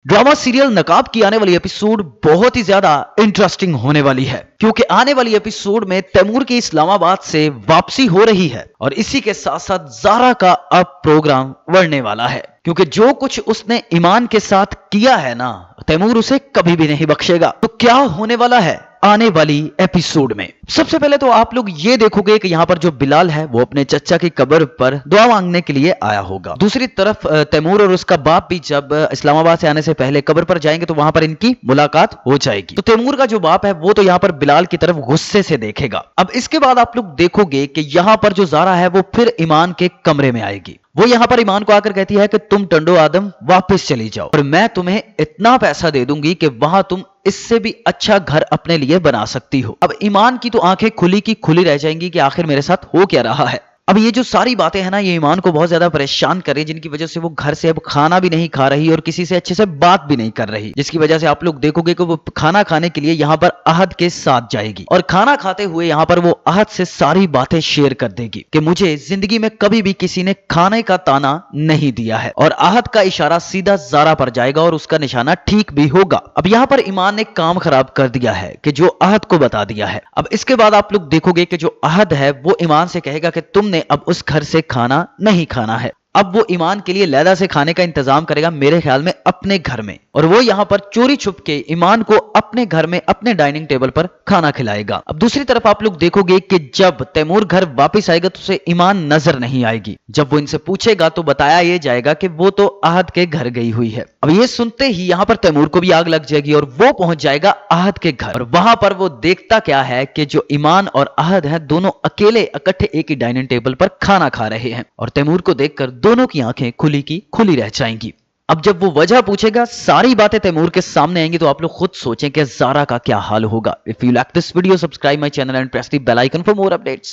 Drama serial नकाब की आने वाली एपिसोड बहुत ही ज्यादा इंटरेस्टिंग होने वाली है, क्योंकि आने वाली एपिसोड में तैमूर की इस्लामाबाद से वापसी हो रही है और इसी के साथ साथ ज़ारा का अब प्रोग्राम बढ़ने वाला है, क्योंकि जो कुछ उसने ईमान के साथ किया है ना, तैमूर उसे कभी भी नहीं बख्शेगा। तो क्या होने वाला है आने वाली एपिसोड में? सबसे पहले तो आप लोग ये देखोगे कि यहाँ पर जो बिलाल है वो अपने चचा की कब्र पर दुआ मांगने के लिए आया होगा। दूसरी तरफ तैमूर और उसका बाप भी जब इस्लामाबाद से आने से पहले कब्र पर जाएंगे तो वहां पर इनकी मुलाकात हो जाएगी। तो तैमूर का जो बाप है वो तो यहाँ पर बिलाल की तरफ गुस्से से देखेगा। अब इसके बाद आप लोग देखोगे कि यहाँ पर जो ज़ारा है वो फिर ईमान के कमरे में आएगी। वो यहाँ पर ईमान को आकर कहती है कि तुम टंडो आदम वापस चली जाओ और मैं तुम्हें इतना पैसा दे दूंगी कि वहां तुम इससे भी अच्छा घर अपने लिए बना सकती हो। अब ईमान की तो आंखें खुली की खुली रह जाएंगी कि आखिर मेरे साथ हो क्या रहा है। अब ये जो सारी बातें हैं ना, ये ईमान को बहुत ज्यादा परेशान कर रही है, जिनकी वजह से वो घर से अब खाना भी नहीं खा रही और किसी से अच्छे से बात भी नहीं कर रही, जिसकी वजह से आप लोग देखोगे कि वो खाना खाने के लिए यहाँ पर अहद के साथ जाएगी और खाना खाते हुए यहाँ पर वो अहद से सारी बातें शेयर कर देगी कि मुझे जिंदगी में कभी भी किसी ने खाने का ताना नहीं दिया है। और अहद का इशारा सीधा ज़ारा पर जाएगा और उसका निशाना ठीक भी होगा। अब यहाँ पर ईमान ने काम खराब कर दिया है कि जो अहद को बता दिया है। अब इसके बाद आप लोग देखोगे कि जो अहद है वो ईमान से कहेगा कि तुमने अब उस घर से खाना नहीं खाना है। अब वो ईमान के लिए लैला से खाने का इंतजाम करेगा, मेरे ख्याल में अपने घर में, और वो यहाँ पर चोरी छुप के ईमान को अपने घर में अपने डाइनिंग टेबल पर खाना खिलाएगा। अब दूसरी तरफ आप लोग देखोगे कि जब तैमूर घर वापस आएगा तो उसे ईमान नजर नहीं आएगी। जब वो इनसे पूछेगा तो बताया ये जाएगा कि वो तो अहद के घर गई हुई है। अब ये सुनते ही यहाँ पर तैमूर को भी आग लग जाएगी और वो पहुंच जाएगा अहद के घर और वहां पर वो देखता क्या है कि जो ईमान और अहद है दोनों अकेले इकट्ठे एक ही डाइनिंग टेबल पर खाना खा रहे हैं और तैमूर को देखकर दोनों की आंखें खुली की खुली रह जाएंगी। अब जब वो वजह पूछेगा, सारी बातें तैमूर के सामने आएंगी, तो आप लोग खुद सोचें कि ज़ारा का क्या हाल होगा। If you like this video, subscribe my channel and press the bell icon for more updates.